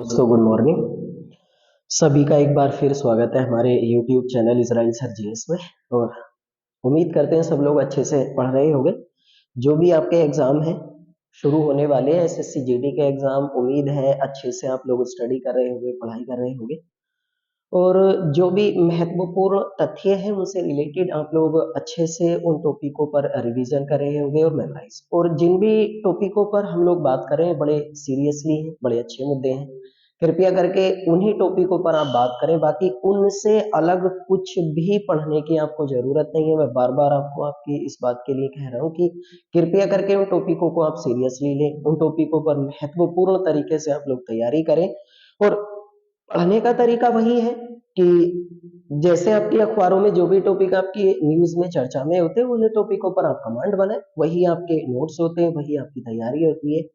दोस्तों good morning. सभी का एक बार फिर स्वागत है हमारे YouTube channel Israel sir GS में। और उम्मीद करते हैं सब लोग अच्छे से पढ़ रहे होंगे। जो भी आपके एग्जाम हैं शुरू होने वाले हैं, एसएससी जीडी के एग्जाम, उम्मीद है अच्छे से आप लोग स्टडी कर रहे होंगे, पढ़ाई कर रहे होंगे। और जो भी महत्वपूर्ण तथ्य हैं उनसे रिलेटेड आप लोग अच्छे से उन टॉपिकों पर रिवीजन कर रहे होंगे और मेमोराइज। और जिन भी टॉपिकों पर हम लोग बात कर रहे हैं बड़े सीरियसली हैं, बड़े अच्छे मुद्दे हैं, कृपया करके उन्हीं टॉपिकों पर आप बात करें। बाकी उनसे अलग कुछ भी पढ़ने की आपको जरूरत नहीं है। मैं बार बार आपको आपकी इस बात के लिए कह रहा हूँ कि कृपया करके उन टॉपिकों को आप सीरियसली लें, उन टॉपिकों पर महत्वपूर्ण तरीके से आप लोग तैयारी करें। और पढ़ने का तरीका वही है कि जैसे आपके अखबारों में जो भी टॉपिक आपकी न्यूज में चर्चा में होते हैं उन टॉपिकों पर आप कमांड बनाए, वही आपके नोट्स होते हैं, वही आपकी तैयारी होती है।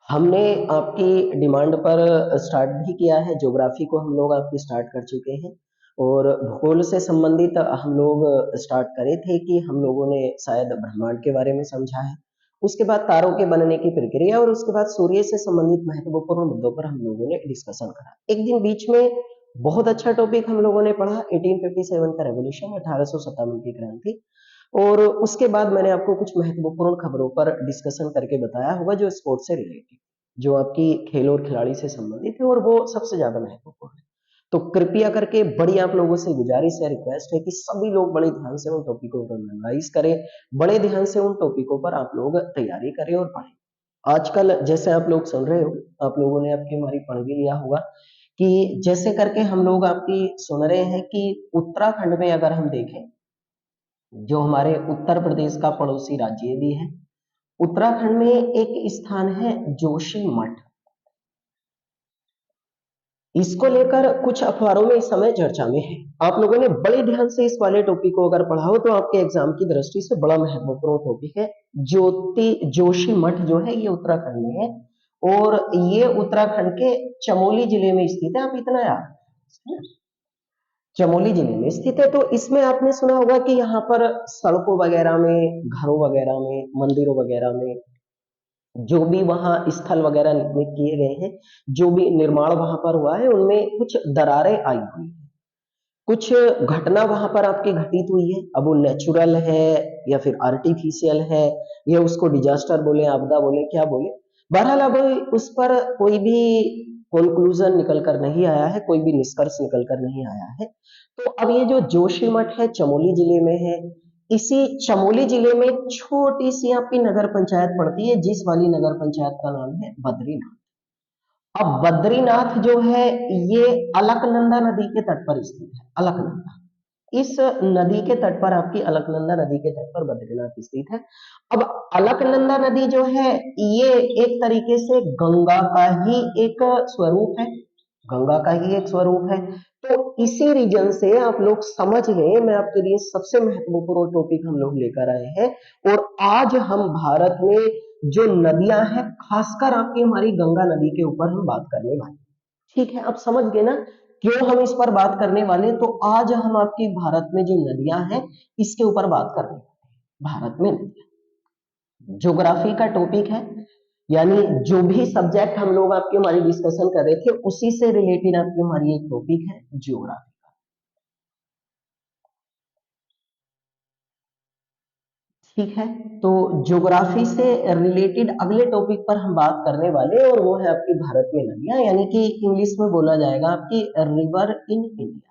हमने आपकी डिमांड पर स्टार्ट भी किया है, ज्योग्राफी को हम लोग आपकी स्टार्ट कर चुके हैं। और भूगोल से संबंधित हम लोग स्टार्ट करे थे कि हम लोगों ने शायद ब्रह्मांड के बारे में समझा है। उसके बाद तारों के बनने की प्रक्रिया और उसके बाद सूर्य से संबंधित महत्वपूर्ण मुद्दों पर हम लोगों ने डिस्कशन करा। एक दिन बीच में बहुत अच्छा टॉपिक हम लोगों ने पढ़ा, 1857 का रेवोल्यूशन, 1857 की क्रांति। और उसके बाद मैंने आपको कुछ महत्वपूर्ण खबरों पर डिस्कशन करके बताया होगा जो स्पोर्ट्स से रिलेटेड, जो आपकी खेल और खिलाड़ी से संबंधित है, और वो सबसे ज्यादा महत्वपूर्ण है। तो कृपया करके बड़ी आप लोगों से गुजारिश है, रिक्वेस्ट है कि सभी लोग बड़े ध्यान से उन टॉपिकों पर मेमोराइज करें, बड़े ध्यान से उन टॉपिकों पर आप लोग तैयारी करें और पढ़ें। आजकल जैसे आप लोग सुन रहे हो, आप लोगों ने आपकी हमारी पढ़ भी लिया होगा कि जैसे करके हम लोग आपकी सुन रहे हैं कि उत्तराखंड में अगर हम देखें, जो हमारे उत्तर प्रदेश का पड़ोसी राज्य भी है, उत्तराखंड में एक स्थान है जोशी मठ। इसको लेकर कुछ अखबारों में इस समय चर्चा में है। आप लोगों ने बड़े ध्यान से इस वाले टॉपिक को अगर पढ़ा हो तो आपके एग्जाम की दृष्टि से बड़ा महत्वपूर्ण टॉपिक है। ज्योति जोशी मठ जो है ये उत्तराखंड में है और ये उत्तराखंड के चमोली जिले में स्थित है। आप इतना याद, चमोली जिले में स्थित है। तो इसमें आपने सुना होगा कि यहाँ पर सड़कों वगैरह में, घरों वगैरह में, मंदिरों वगैरह में जो भी वहां स्थल वगैरह निर्मित किए गए हैं, जो भी निर्माण वहां पर हुआ है, उनमें कुछ दरारें आई हुई है, कुछ घटना वहां पर आपकी घटित हुई है। अब वो नेचुरल है या फिर आर्टिफिशियल है, या उसको डिजास्टर बोले, आपदा बोले, क्या बोले, बहरहाल अब उस पर कोई भी कंक्लूजन निकल कर नहीं आया है, कोई भी निष्कर्ष निकल कर नहीं आया है। तो अब ये जो जोशीमठ है चमोली जिले में है। इसी चमोली जिले में छोटी सी आपकी नगर पंचायत पड़ती है, जिस वाली नगर पंचायत का नाम है बद्रीनाथ। अब बद्रीनाथ जो है ये अलकनंदा नदी के तट पर स्थित है। अलकनंदा, इस नदी के तट पर, आपकी अलकनंदा नदी के तट पर बद्रीनाथ स्थित है। अब अलकनंदा नदी जो है ये एक तरीके से गंगा का ही एक स्वरूप है, गंगा का ही एक स्वरूप है। तो इसी रीजन से आप लोग समझ लें, मैं आपके लिए सबसे महत्वपूर्ण टॉपिक हम लोग लेकर आए हैं। और आज हम भारत में जो नदियां हैं, खासकर आपकी हमारी गंगा नदी के ऊपर हम बात करने वाले हैं। ठीक है, आप समझ गए ना क्यों हम इस पर बात करने वाले हैं? तो आज हम आपकी भारत में जो नदियां हैं इसके ऊपर बात करने वाले हैं। भारत में ज्योग्राफी का टॉपिक है, यानी जो भी सब्जेक्ट हम लोग आपकी हमारी डिस्कशन कर रहे थे उसी से रिलेटेड आपकी हमारी एक टॉपिक है ज्योग्राफी। ठीक है, तो ज्योग्राफी से रिलेटेड अगले टॉपिक पर हम बात करने वाले हैं और वो है आपकी भारत में नदियां, यानी कि इंग्लिश में बोला जाएगा आपकी रिवर इन इंडिया।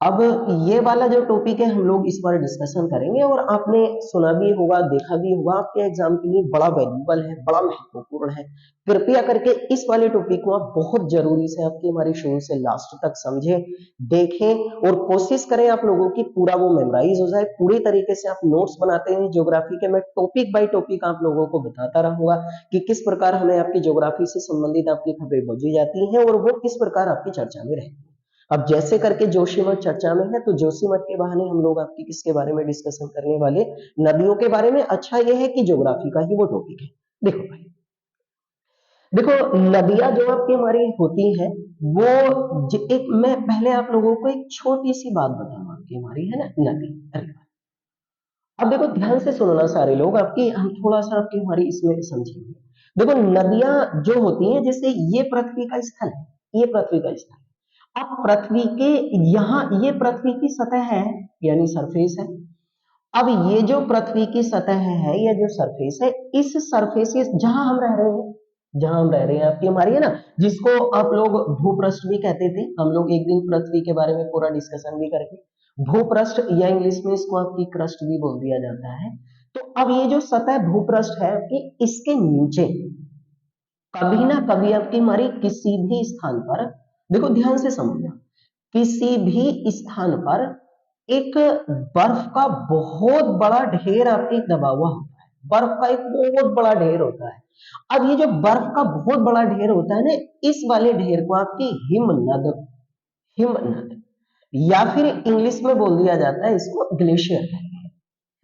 अब ये वाला जो टॉपिक है हम लोग इस बार डिस्कशन करेंगे और आपने सुना भी होगा, देखा भी होगा, आपके एग्जाम के लिए बड़ा वैल्यूबल है, बड़ा महत्वपूर्ण है। कृपया करके इस वाले टॉपिक को आप बहुत जरूरी से आपकी हमारी शुरू से लास्ट तक समझें, देखें और कोशिश करें आप लोगों की पूरा वो मेमोराइज हो जाए। पूरी तरीके से आप नोट्स बनाते हैं ज्योग्राफी के, मैं टॉपिक बाय टॉपिक आप लोगों को बताता रहूंगा कि किस प्रकार हमें आपकी ज्योग्राफी से संबंधित आपकी खबरें भेजी जाती हैं और वो किस प्रकार आपकी चर्चा में रहती है। अब जैसे करके जोशीमठ चर्चा में है, तो जोशीमठ के बहाने हम लोग आपकी किसके बारे में डिस्कशन करने वाले? नदियों के बारे में। अच्छा यह है कि ज्योग्राफी का ही वो टॉपिक है। देखो भाई, देखो नदियां जो आपकी हमारी होती है वो एक, मैं पहले आप लोगों को एक छोटी सी बात बताऊं, आपकी हमारी है ना नदी। अरे अब देखो ध्यान से सुनना सारे लोग, आपकी हम थोड़ा सा आपकी हमारी इसमें समझेंगे। देखो नदियां जो होती हैं, जैसे ये पृथ्वी का स्थल है, ये पृथ्वी का स्थल है। अब पृथ्वी के यहाँ ये पृथ्वी की सतह है, यानी सरफेस है। अब ये जो पृथ्वी की सतह है या जो सरफेस है, इस सरफेस जहां हम रह रहे हैं, जहां हम रह रहे हैं आपकी हमारी है ना, जिसको आप लोग भूपृष्ठ भी कहते थे। हम लोग एक दिन पृथ्वी के बारे में पूरा डिस्कशन भी करेंगे। भूपृष्ठ या इंग्लिश में इसको आपकी क्रस्ट भी बोल दिया जाता है। तो अब ये जो सतह भूपृष्ठ है आपकी, इसके नीचे कभी ना कभी आपकी हमारी किसी भी स्थान पर, देखो ध्यान से समझना, किसी भी स्थान पर एक बर्फ का बहुत बड़ा ढेर आपके दबा हुआ होता है। बर्फ का एक बहुत बड़ा ढेर होता है। अब ये जो बर्फ का बहुत बड़ा ढेर होता है ना, इस वाले ढेर को आपकी हिमनद, हिमनद या फिर इंग्लिश में बोल दिया जाता है इसको ग्लेशियर,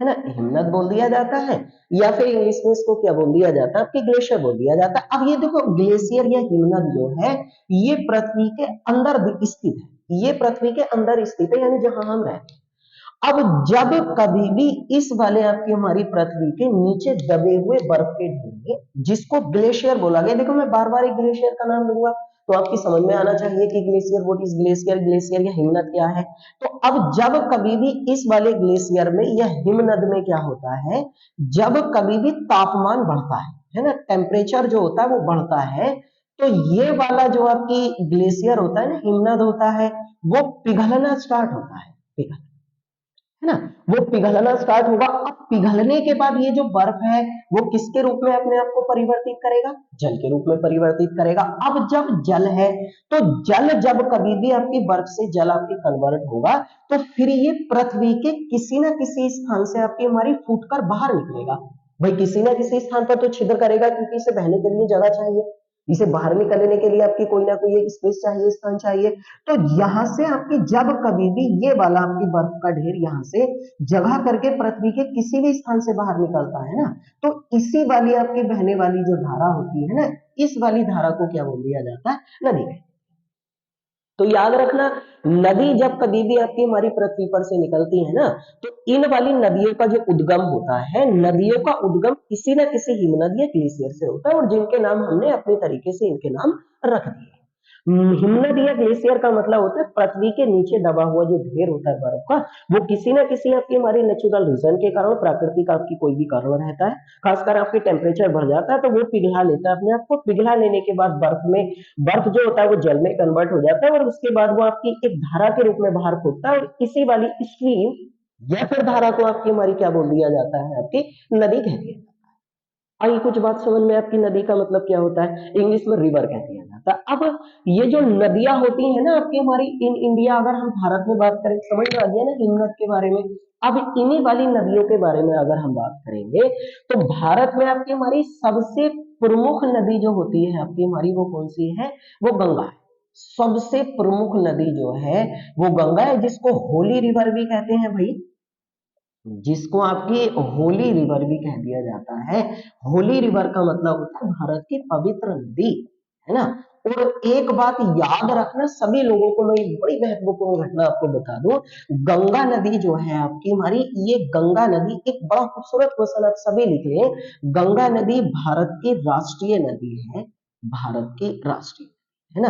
है ना, हिमनद बोल दिया जाता है, या फिर इंग्लिश में इसको क्या बोल दिया जाता है आपकी ग्लेशियर बोल दिया जाता है। अब ये देखो ग्लेशियर या हिमनद जो है, ये पृथ्वी के अंदर स्थित है, ये पृथ्वी के अंदर स्थित है, यानी जहां हम रहते हैं। अब जब कभी भी इस वाले आपकी हमारी पृथ्वी के नीचे दबे हुए बर्फ के ढेर, जिसको ग्लेशियर बोला गया, देखो मैं बार बार एक ग्लेशियर का नाम लूंगा तो आपकी समझ में आना चाहिए कि glacier, what is glacier, glacier या हिमनद क्या है। तो अब जब कभी भी इस वाले ग्लेशियर में या हिमनद में क्या होता है, जब कभी भी तापमान बढ़ता है ना, टेम्परेचर जो होता है वो बढ़ता है, तो ये वाला जो आपकी ग्लेशियर होता है ना, हिमनद होता है, वो पिघलना स्टार्ट होता है, पिघल, है ना, वो पिघलना स्टार्ट होगा। अब पिघलने के बाद ये जो बर्फ है वो किसके रूप में अपने आप को परिवर्तित करेगा, जल के रूप में परिवर्तित करेगा। अब जब जल है, तो जल जब कभी भी आपकी बर्फ से जल आपकी कन्वर्ट होगा, तो फिर ये पृथ्वी के किसी ना किसी स्थान से आपकी हमारी फूटकर बाहर निकलेगा। भाई किसी ना किसी स्थान पर तो छिद्र करेगा, क्योंकि इसे बहने के लिए जगह चाहिए, इसे बाहर निकलने के लिए आपकी कोई ना कोई एक स्पेस चाहिए, स्थान चाहिए। तो यहां से आपकी जब कभी भी ये वाला आपकी बर्फ का ढेर यहां से जगह करके पृथ्वी के किसी भी स्थान से बाहर निकलता है ना, तो इसी वाली आपकी बहने वाली जो धारा होती है ना, इस वाली धारा को क्या बोल दिया जाता है, नदी। तो याद रखना, नदी जब कभी भी आपकी हमारी पृथ्वी पर से निकलती है ना, तो इन वाली नदियों का जो उद्गम होता है, नदियों का उद्गम किसी न किसी हिमनद या ग्लेशियर से होता है, और जिनके नाम हमने अपने तरीके से इनके नाम रख दिए। हिमनद या ग्लेशियर का मतलब होता है पृथ्वी के नीचे दबा हुआ जो ढेर होता है बर्फ का, वो किसी ना किसी आपकी हमारी नेचुरल रीजन के कारण, प्राकृतिक आपकी कोई भी कारण रहता है, खासकर आपकी टेम्परेचर बढ़ जाता है तो वो पिघला लेता है अपने आप को। पिघला लेने के बाद बर्फ में, बर्फ जो होता है वो जल में कन्वर्ट हो जाता है, और उसके बाद वो आपकी एक धारा के रूप में बाहर फूटता है, और इसी वाली स्ट्रीम या फिर धारा को आपकी हमारी क्या बोल दिया जाता है, आपकी नदी कहती है। आई कुछ बात समझ में आपकी, नदी का मतलब क्या होता है, इंग्लिश में रिवर कह दिया जाता है। अब ये जो नदियां होती है ना आपकी हमारी इन इंडिया, अगर हम भारत में बात करें, समझ में आ गया ना हिमनद के बारे में। अब इन्हीं वाली नदियों के बारे में अगर हम बात करेंगे, तो भारत में आपकी हमारी सबसे प्रमुख नदी जो होती है आपकी हमारी, वो कौन सी है, वो गंगा है। सबसे प्रमुख नदी जो है वो गंगा है, जिसको होली रिवर भी कहते हैं भाई, जिसको आपकी होली रिवर भी कह दिया जाता है। होली रिवर का मतलब होता है भारत की पवित्र नदी, है ना। और एक बात याद रखना सभी लोगों को, मैं एक बड़ी महत्वपूर्ण घटना आपको बता दूं, गंगा नदी जो है आपकी हमारी, ये गंगा नदी एक बड़ा खूबसूरत क्वेश्चन आप सभी लिख लें, गंगा नदी भारत की राष्ट्रीय नदी है, भारत की राष्ट्रीय, है ना,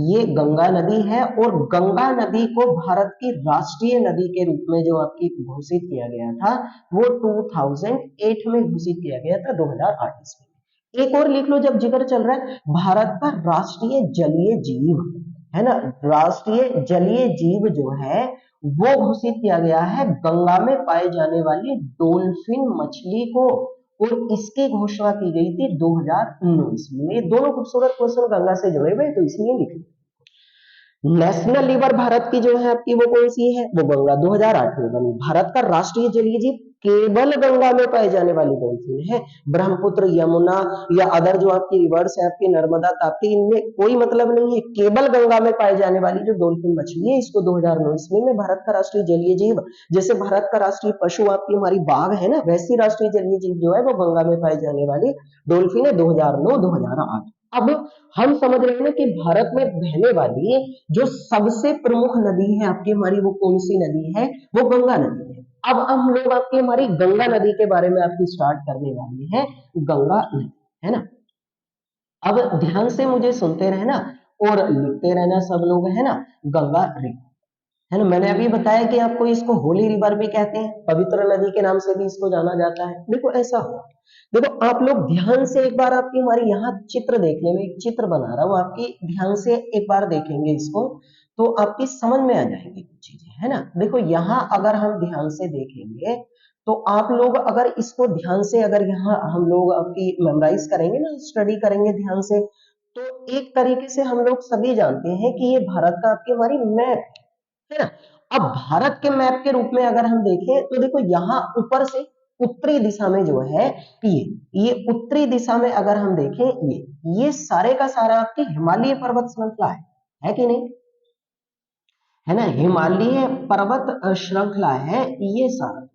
ये गंगा नदी है। और गंगा नदी को भारत की राष्ट्रीय नदी के रूप में जो आपकी घोषित किया गया था, वो 2008 में घोषित किया गया था, 2008 ईस्वी में। एक और लिख लो जब जिक्र चल रहा है, भारत का राष्ट्रीय जलीय जीव, है ना, राष्ट्रीय जलीय जीव जो है वो घोषित किया गया है गंगा में पाए जाने वाली डोल्फिन मछली को, और इसकी घोषणा की गई थी 2009 में। ये दोनों खूबसूरत क्वेश्चन गंगा से जुड़े हुए, तो इसलिए लिख नेशनल रिवर भारत की जो है आपकी वो कौन सी है, वो गंगा 2008 में बनी। भारत का राष्ट्रीय जलीय जीव केवल गंगा में पाए जाने वाली डॉल्फिन है। ब्रह्मपुत्र, यमुना या अदर जो आपकी रिवर्स है आपकी नर्मदा, ताप्ती, इनमें कोई मतलब नहीं है, केवल गंगा में पाए जाने वाली जो डॉल्फिन मछली है, इसको 2009 ईस्वी में भारत का राष्ट्रीय जलीय जीव, जैसे भारत का राष्ट्रीय पशु आपकी हमारी बाघ है ना, वैसी राष्ट्रीय जलीय जीव जो है वो गंगा में पाई जाने वाली डॉल्फिन है, 2009-2008। अब हम समझ रहे हैं ना कि भारत में बहने वाली जो सबसे प्रमुख नदी है आपकी हमारी, वो कौन सी नदी है, वो गंगा नदी है। अब हम लोग आपकी हमारी गंगा नदी के बारे में आपकी स्टार्ट करने वाले हैं, गंगा नदी, है ना। अब ध्यान से मुझे सुनते रहना और लिखते रहना सब लोग, है ना। गंगा रिवर, है ना। मैंने अभी बताया कि आपको इसको होली रिवर भी कहते हैं, पवित्र नदी के नाम से भी इसको जाना जाता है। देखो ऐसा हुआ, देखो आप लोग ध्यान से एक बार आपकी हमारी यहाँ चित्र देख लें, मैं एक चित्र बना रहा हूँ, आपकी ध्यान से एक बार देखेंगे इसको तो आपकी समझ में आ जाएंगी कुछ चीजें, है ना। देखो यहाँ अगर हम ध्यान से देखेंगे तो आप लोग अगर इसको ध्यान से, अगर यहाँ हम लोग आपकी मेमोराइज करेंगे ना, स्टडी करेंगे ध्यान से, तो एक तरीके से हम लोग सभी जानते हैं कि ये भारत का आपकी हमारी मैप है ना। अब भारत के मैप के रूप में अगर हम देखें तो देखो यहाँ ऊपर से उत्तरी दिशा में जो है ये उत्तरी दिशा में अगर हम देखें ये सारे का सारा आपकी हिमालय पर्वत श्रृंखला है कि नहीं, है ना। हिमालय पर्वत श्रृंखला है, ये सारा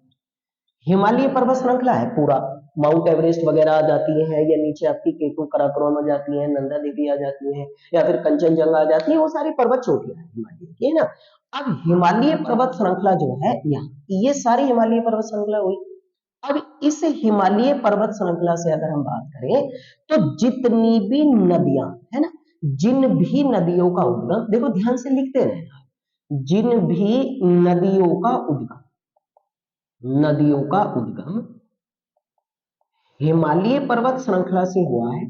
हिमालय पर्वत श्रृंखला है पूरा। माउंट एवरेस्ट वगैरह आ जाती है, या नीचे आपकी केटू कराकोरम आ जाती है, नंदा देवी आ जाती है, या फिर कंचनजंगा आ जाती है, वो सारी पर्वत चोटियां हैं हिमालय की, है ना। अब हिमालय पर्वत श्रृंखला जो है यहाँ, ये सारी हिमालय पर्वत श्रृंखला हुई। अब इस हिमालय पर्वत श्रृंखला से अगर हम बात करें तो जितनी भी नदियां, है ना, जिन भी नदियों का उद्गम, देखो ध्यान से लिखते रहना, जिन भी नदियों का उद्गम हिमालय पर्वत श्रृंखला से हुआ है,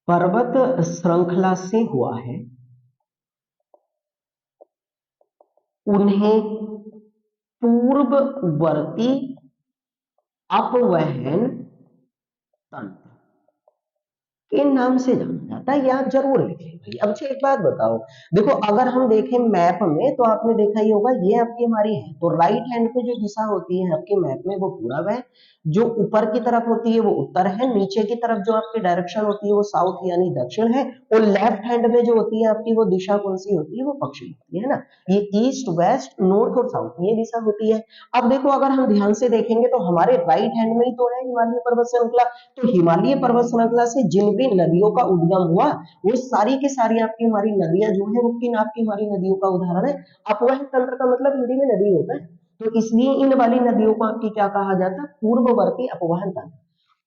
पर्वत श्रृंखला से हुआ है, उन्हें पूर्ववर्ती अपवहन तंत्र के नाम से जाना जाता है। ये आप जरूर लिखें भाई। अब एक बात बताओ, देखो अगर हम देखें मैप में तो आपने देखा ही होगा, ये आपकी हमारी है तो राइट हैंड पे जो दिशा होती है आपके मैप में वो पूरब है, जो ऊपर की तरफ होती है वो उत्तर है, नीचे की तरफ जो आपकी डायरेक्शन होती है वो साउथ यानी दक्षिण है, और लेफ्ट हैंड में जो होती है आपकी वो दिशा कौन सी होती है, वो पश्चिम होती है ना। ये ईस्ट वेस्ट नॉर्थ और साउथ ये दिशा होती है। अब देखो अगर हम ध्यान से देखेंगे तो हमारे राइट हैंड में ही तो है हिमालय पर्वत श्रृंखला, तो हिमालय पर्वत श्रृंखला से जिन भी नदियों का उद्गम हुआ वो सारी की सारी आपकी हमारी नदियां जो है वो किन आपकी हमारी नदियों का उदाहरण है। अपवहन तंत्र का मतलब हिंदी में नदी होता है, तो इसलिए इन वाली नदियों को आपकी क्या कहा जाता है, पूर्ववर्ती अपवहन तंत्र।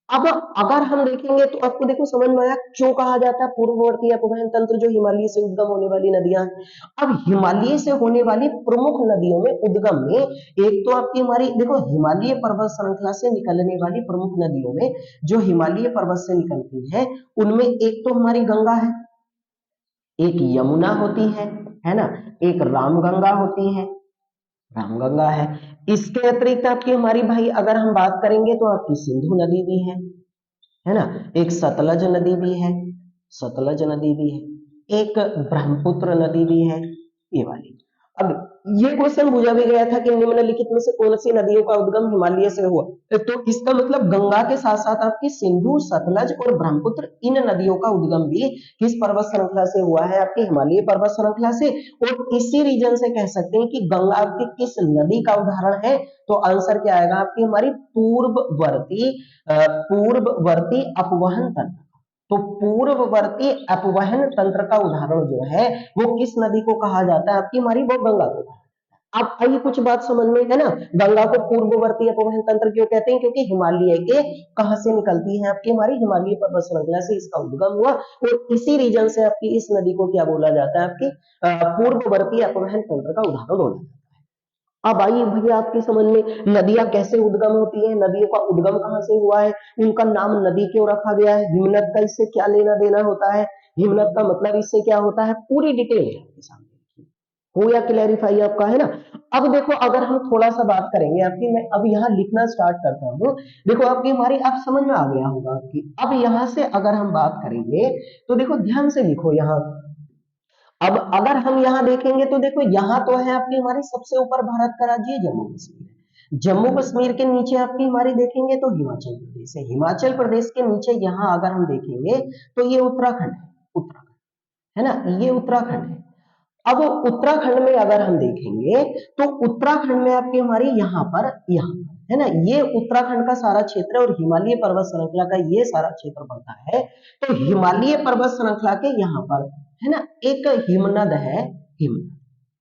अब अगर हम देखेंगे तो आपको देखो समझ में आया क्यों कहा जाता है पूर्ववर्ती अपवहन तंत्र, जो हिमालय से उद्गम होने वाली नदियां हैं। अब हिमालय से होने वाली प्रमुख नदियों में उद्गम में एक तो आपकी हमारी देखो हिमालय पर्वत श्रृंखला से निकलने वाली प्रमुख नदियों में जो हिमालय पर्वत से निकलती है उनमें एक तो हमारी गंगा है, एक यमुना होती है ना, एक रामगंगा होती है, रामगंगा है। इसके अतिरिक्त आपकी हमारी भाई अगर हम बात करेंगे तो आपकी सिंधु नदी भी है ना, एक सतलज नदी भी है, सतलज नदी भी है, एक ब्रह्मपुत्र नदी भी है, ये वाली। अब ये क्वेश्चन पूछा भी गया था कि निम्नलिखित में से कौन सी नदियों का उद्गम हिमालय से हुआ, तो इसका मतलब गंगा के साथ साथ आपकी सिंधु सतलज और ब्रह्मपुत्र इन नदियों का उद्गम भी किस पर्वत श्रृंखला से हुआ है, आपकी हिमालय पर्वत श्रृंखला से। और इसी रीजन से कह सकते हैं कि गंगा आपकी किस नदी का उदाहरण है, तो आंसर क्या आएगा आपकी हमारी पूर्ववर्ती अपवहन तंत्र। तो पूर्ववर्ती अपवहन तंत्र का उदाहरण जो है वो किस नदी को कहा जाता है, आपकी हमारी वो गंगा को। अब आइए कुछ बात समझ में, है ना। गंगा को पूर्ववर्ती अपवहन तंत्र क्यों कहते हैं, क्योंकि हिमालय के कहां से निकलती है, आपकी हमारी हिमालय पर्वत श्रृंखला से इसका उद्गम हुआ, और इसी रीजन से आपकी इस नदी को क्या बोला जाता है, आपकी पूर्ववर्ती अपवहन तंत्र का उदाहरण बोला जाता है। अब आइए भैया आपकी समझ में, नदियां कैसे उद्गम होती है, नदियों का उद्गम कहां से हुआ है, उनका नाम नदी क्यों रखा गया है, हिमनद का इससे क्या लेना देना होता है, हिमनद का मतलब इससे क्या होता है, पूरी डिटेल है आपके सामने, हो या क्लैरिफाई आपका, है ना। अब देखो अगर हम थोड़ा सा बात करेंगे आपकी, मैं अब यहाँ लिखना स्टार्ट करता हूँ, देखो आपकी हमारी आप समझ में आ गया होगा आपकी। अब यहाँ से अगर हम बात करेंगे तो देखो ध्यान से लिखो यहाँ। अब अगर हम यहाँ देखेंगे तो देखो यहाँ तो है आपकी हमारी सबसे ऊपर भारत का राज्य है जम्मू कश्मीर, जम्मू कश्मीर के नीचे आपकी हमारी देखेंगे तो हिमाचल प्रदेश है, हिमाचल प्रदेश के नीचे यहाँ अगर हम देखेंगे तो ये उत्तराखंड है, उत्तराखंड है ना, ये उत्तराखंड है। अब उत्तराखंड में अगर हम देखेंगे तो उत्तराखंड में आपकी हमारी यहाँ है ना, ये उत्तराखंड का सारा क्षेत्र और हिमालय पर्वत श्रृंखला का ये सारा क्षेत्र बनता है। तो हिमालय पर्वत श्रृंखला के यहाँ पर है ना एक हिमनद है, हिमनद,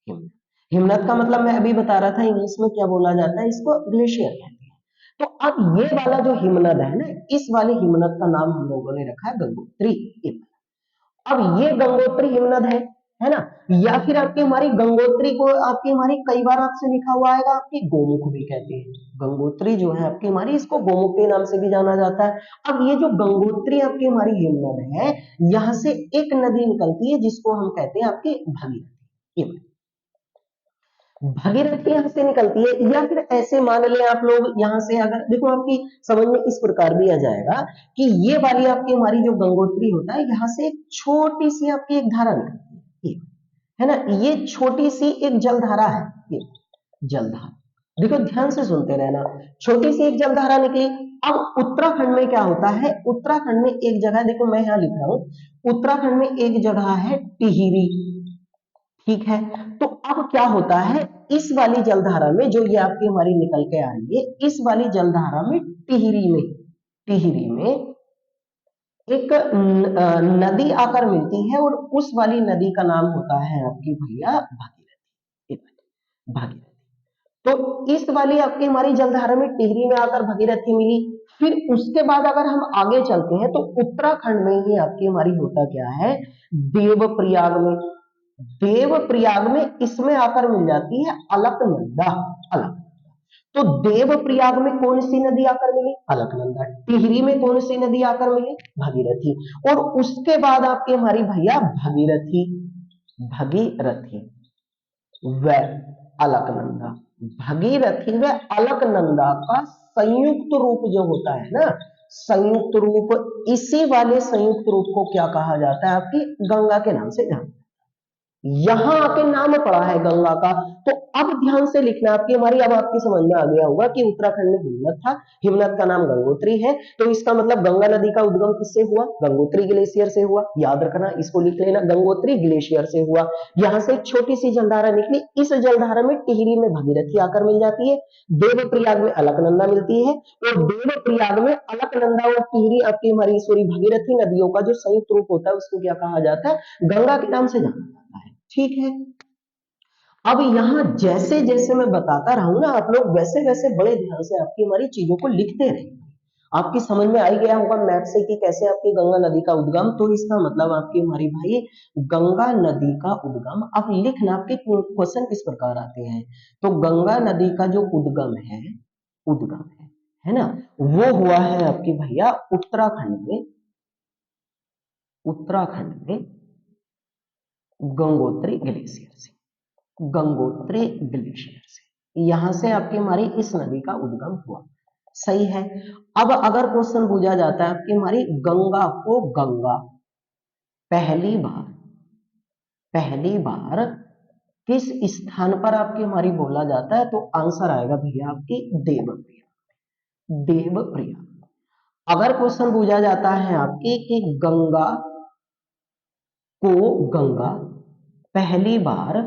हिमनद, हिमनद का मतलब मैं अभी बता रहा था इंग्लिश में क्या बोला जाता है, इसको ग्लेशियर कहते हैं। तो अब ये वाला जो हिमनद है ना, इस वाले हिमनद का नाम हम लोगों ने रखा है गंगोत्री। अब ये गंगोत्री हिमनद है ना। या फिर आपकी हमारी गंगोत्री को आपकी हमारी कई बार आपसे लिखा हुआ आएगा आपकी गोमुख भी कहते हैं। गंगोत्री जो है आपकी हमारी, इसको गोमुख के नाम से भी जाना जाता है। अब ये जो गंगोत्री आपकी हमारी हिमनद है, यहां से एक नदी निकलती है जिसको हम कहते हैं आपकी भागीरथी। भागीरथी यहां से निकलती है। या फिर ऐसे मान लें आप लोग, यहां से अगर देखो आपकी समझ में इस प्रकार भी आ जाएगा कि ये वाली आपकी हमारी जो गंगोत्री होता है, यहाँ से एक छोटी सी आपकी एक धारा निकलती है ना। ये छोटी सी एक जलधारा है, ये जलधारा। देखो ध्यान से सुनते रहना, छोटी सी एक जलधारा निकली। अब उत्तराखंड में क्या होता है, उत्तराखंड में एक जगह, देखो मैं यहां लिख रहा हूं, उत्तराखंड में एक जगह है टिहरी, ठीक है। तो अब क्या होता है, इस वाली जलधारा में जो ये आपकी हमारी निकल के आ रही है, इस वाली जलधारा में टिहरी में एक नदी आकर मिलती है, और उस वाली नदी का नाम होता है आपकी भैया भागीरथी। भागीरथी। तो इस वाली आपकी हमारी जलधारा में टिहरी में आकर भागीरथी मिली। फिर उसके बाद अगर हम आगे चलते हैं तो उत्तराखंड में ही आपकी हमारी होता क्या है, देवप्रयाग में। देवप्रयाग में इसमें आकर मिल जाती है अलकनंदा। अलक तो देवप्रयाग में कौन सी नदी आकर मिली, अलकनंदा। टिहरी में कौन सी नदी आकर मिली, भागीरथी। और उसके बाद आपके हमारी भैया भागीरथी, भागीरथी व अलकनंदा। भागीरथी व अलकनंदा का संयुक्त रूप जो होता है ना, संयुक्त रूप, इसी वाले संयुक्त रूप को क्या कहा जाता है, आपकी गंगा के नाम से जाना। यहां आके नाम पड़ा है गंगा का। तो अब ध्यान से लिखना आपकी हमारी, अब आपकी समझ में आ गया होगा कि उत्तराखंड में हिमनद था, हिमनद का नाम गंगोत्री है। तो इसका मतलब गंगा नदी का उद्गम किससे हुआ, गंगोत्री ग्लेशियर से हुआ। याद रखना, इसको लिख लेना, गंगोत्री ग्लेशियर से हुआ। यहां से एक छोटी सी जलधारा निकली, इस जलधारा में टिहरी में भागीरथी आकर मिल जाती है, देवप्रयाग में अलकनंदा मिलती है, और देवप्रयाग में अलकनंदा और टिहरी आपकी हमारी सॉरी भागीरथी नदियों का जो संयुक्त रूप होता है उसको क्या कहा जाता है, गंगा के नाम से जाना जाता है। ठीक है। अब यहां जैसे जैसे मैं बताता रहूं ना, आप लोग वैसे वैसे बड़े ध्यान से आपकी हमारी चीजों को लिखते रहेंगे। आपकी समझ में आ ही गया होगा मैप से कि कैसे आपकी गंगा नदी का उद्गम। तो इसका मतलब आपकी हमारी भाई गंगा नदी का उद्गम। अब लिखना, आपके क्वेश्चन किस प्रकार आते हैं। तो गंगा नदी का जो उद्गम है ना, वो हुआ है आपकी भैया उत्तराखंड में गंगोत्री ग्लेशियर से। गंगोत्री ग्लेशियर से यहां से आपकी हमारी इस नदी का उद्गम हुआ। सही है। अब अगर क्वेश्चन पूछा जाता है आपकी हमारी गंगा को, गंगा पहली बार किस स्थान पर आपकी हमारी बोला जाता है, तो आंसर आएगा भैया आपकी देवप्रयाग। अगर क्वेश्चन पूछा जाता है आपकी कि गंगा पहली बार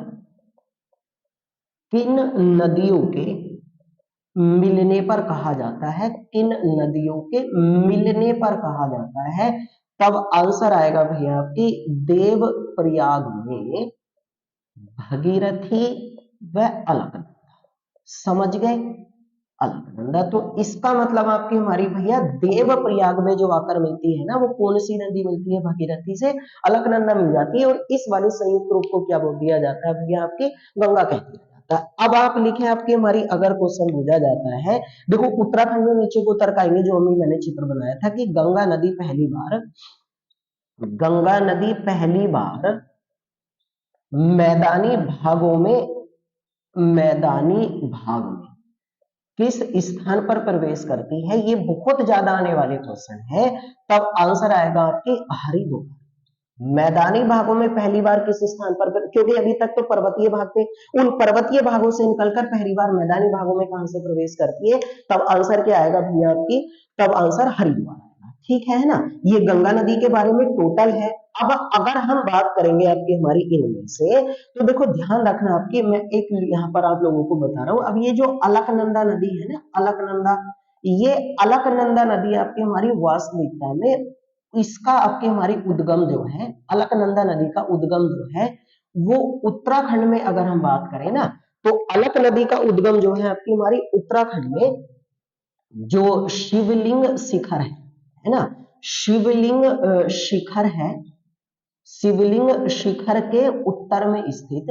किन नदियों के मिलने पर कहा जाता है, किन नदियों के मिलने पर कहा जाता है, तब आंसर आएगा भैया आपकी देवप्रयाग में भागीरथी व अलकनंदा। समझ गए, अलकनंदा। तो इसका मतलब आपकी हमारी भैया देवप्रयाग में जो आकर मिलती है ना, वो कौन सी नदी मिलती है, भागीरथी से अलकनंदा मिल जाती है। और इस वाली संयुक्त रूप को क्या बोल दिया जाता है भैया, आपकी गंगा कह दिया जाता है। अब आप लिखे आपकी हमारी, अगर क्वेश्चन पूछा जाता है, देखो उत्तराखंड में नीचे को उतर आएंगे, जो अभी मैंने चित्र बनाया था कि गंगा नदी पहली बार मैदानी भाग में किस स्थान पर प्रवेश करती है, ये बहुत ज्यादा आने वाले क्वेश्चन है। तब आंसर आएगा आपके हरिद्वार। मैदानी भागों में पहली बार किस स्थान पर, क्योंकि अभी तक तो पर्वतीय भाग थे, उन पर्वतीय भागों से निकलकर पहली बार मैदानी भागों में कहां से प्रवेश करती है, तब आंसर क्या आएगा भैया आपकी, तब आंसर हरिद्वार आएगा। ठीक है ना। ये गंगा नदी के बारे में टोटल है। अब अगर हम बात करेंगे आपकी हमारी इनमें से, तो देखो ध्यान रखना आपकी, मैं एक यहाँ पर आप लोगों को बता रहा हूं। अब ये जो अलकनंदा नदी है ना, ये अलकनंदा नदी आपकी हमारी वास्तविकता में, इसका आपकी हमारी उद्गम जो है, अलकनंदा नदी का उद्गम जो है वो उत्तराखंड में, अगर हम बात करें ना, तो अलक नदी का उद्गम जो है आपकी हमारी उत्तराखंड में जो शिवलिंग शिखर है ना, शिवलिंग शिखर है, शिवलिंग शिखर के उत्तर में स्थित,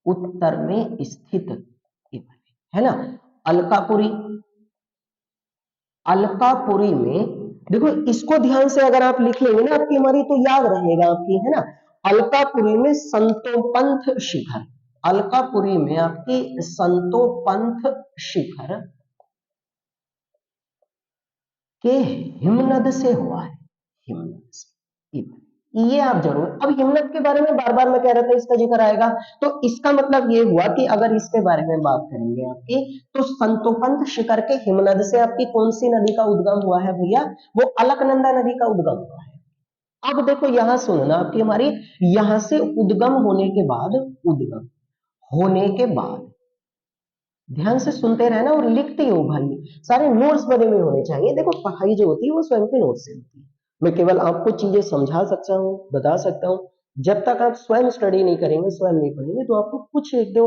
उत्तर में स्थित है ना अलकापुरी, अलकापुरी में देखो इसको ध्यान से अगर आप लिख लेंगे ना आपकी हमारी तो याद रहेगा आपकी, है ना। अलकापुरी में संतोपंथ शिखर, अलकापुरी में आपकी संतोपंथ शिखर के हिमनद से हुआ है, हिमनद से, ये आप जरूर, अब हिमनद के बारे में बार बार मैं कह रहा था इसका जिक्र आएगा, तो इसका मतलब ये हुआ कि अगर इसके बारे में बात करेंगे आपकी तो संतोपंथ शिखर के हिमनद से आपकी कौन सी नदी का उद्गम हुआ है भैया, वो अलकनंदा नदी का उद्गम हुआ है। अब देखो यहां सुनना आपकी हमारी, यहां से उद्गम होने के बाद, उद्गम होने के बाद ध्यान से सुनते रहना और लिखते हो भाई, सारे नोट्स बने हुए होने चाहिए। देखो पढ़ाई जो होती है वो स्वयं के नोट्स से होती है, मैं केवल आपको चीजें समझा सकता हूँ, बता सकता हूँ। जब तक आप स्वयं स्टडी नहीं करेंगे, स्वयं नहीं पढ़ेंगे, तो आपको कुछ एक दो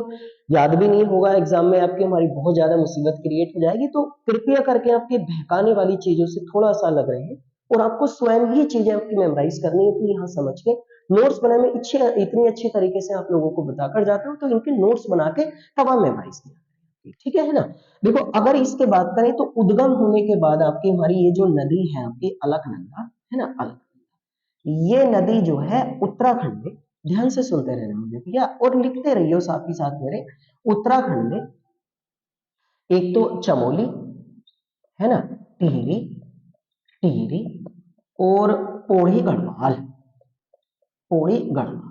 याद भी नहीं होगा, एग्जाम में आपकी हमारी बहुत ज्यादा मुसीबत क्रिएट हो जाएगी। तो कृपया करके आपके बहकाने वाली चीजों से थोड़ा सा अलग रहे और आपको स्वयं ही चीजें आपकी मेमोराइज करनी है। तो यहाँ समझ के नोट्स बनाने में इतनी अच्छी तरीके से आप लोगों को बताकर जाता हूँ, तो इनके नोट्स बना के तब आप मेमोराइज किया, ठीक है ना। देखो अगर इसके बात करें तो उद्गम होने के बाद आपकी हमारी ये जो नदी है आपकी अलकनंदा, है ना, अलकनंदा, ये नदी जो है उत्तराखंड में, ध्यान से सुनते रहना मुझे भैया और लिखते रहियो साथ ही साथ मेरे, उत्तराखंड में एक तो चमोली, है ना, टिहरी, टिहरी और पौड़ी गढ़वाल, पौड़ी गढ़वाल,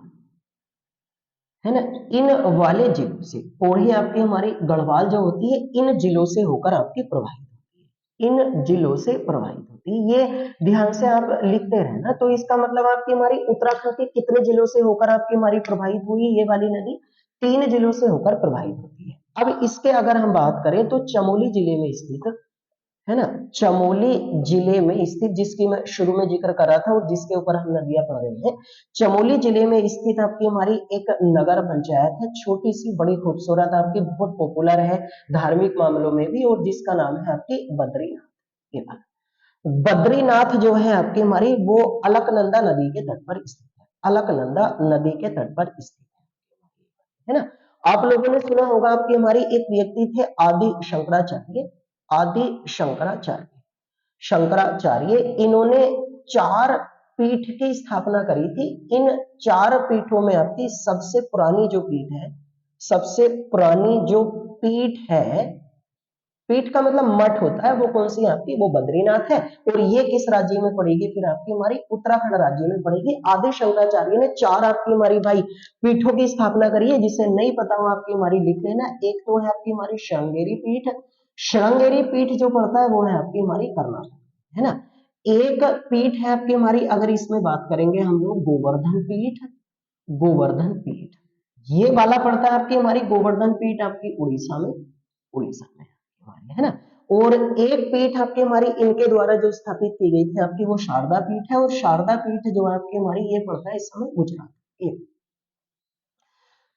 है ना, इन वाले जिलों से, पौड़ी आपकी हमारी गढ़वाल जो होती है इन जिलों से होकर आपकी प्रवाहित होती है, इन जिलों से प्रवाहित होती है। ये ध्यान से आप लिखते रहना। तो इसका मतलब आपकी हमारी उत्तराखंड के कितने जिलों से होकर आपकी हमारी प्रवाहित हुई ये वाली नदी, 3 जिलों से होकर प्रवाहित होती है। अब इसके अगर हम बात करें तो चमोली जिले में स्थित, है ना, चमोली जिले में स्थित, जिसकी मैं शुरू में जिक्र कर रहा था और जिसके ऊपर हम नदियां पढ़ रहे हैं, चमोली जिले में स्थित आपकी हमारी एक नगर पंचायत है, छोटी सी बड़ी खूबसूरत, आपकी बहुत पॉपुलर है धार्मिक मामलों में भी, और जिसका नाम है आपकी बद्रीनाथ। ये बद्रीनाथ जो है आपकी हमारी वो अलकनंदा नदी के तट पर स्थित है, अलकनंदा नदी के तट पर स्थित है ना। आप लोगों ने सुना होगा आपकी हमारी एक व्यक्ति थे आदि शंकराचार्य, आदि शंकराचार्य, शंकराचार्य, इन्होंने 4 पीठ की स्थापना करी थी। इन 4 पीठों में आपकी सबसे पुरानी जो पीठ है, सबसे पुरानी जो पीठ है, पीठ का मतलब मठ होता है, वो कौन सी आपकी, वो बद्रीनाथ है। और ये किस राज्य में पड़ेगी फिर आपकी हमारी, उत्तराखंड राज्य में पड़ेगी। आदि शंकराचार्य ने 4 आपकी हमारी भाई पीठों की स्थापना करी है, जिसे नहीं पता हो आपकी हमारी लिख लेना। एक तो है आपकी हमारी श्रृंगेरी पीठ, श्रृंगेरी पीठ जो पड़ता है वो है आपकी हमारी कर्नाटक, है ना। एक पीठ है आपकी हमारी, अगर इसमें बात करेंगे हम लोग, गोवर्धन पीठ, गोवर्धन पीठ, ये वाला पड़ता है आपकी हमारी गोवर्धन पीठ आपकी उड़ीसा में, उड़ीसा में है ना। और एक पीठ आपकी हमारी इनके द्वारा जो स्थापित की गई थी आपकी वो शारदा पीठ है, और शारदा पीठ जो है आपकी हमारी ये पड़ता है इस समय गुजरात।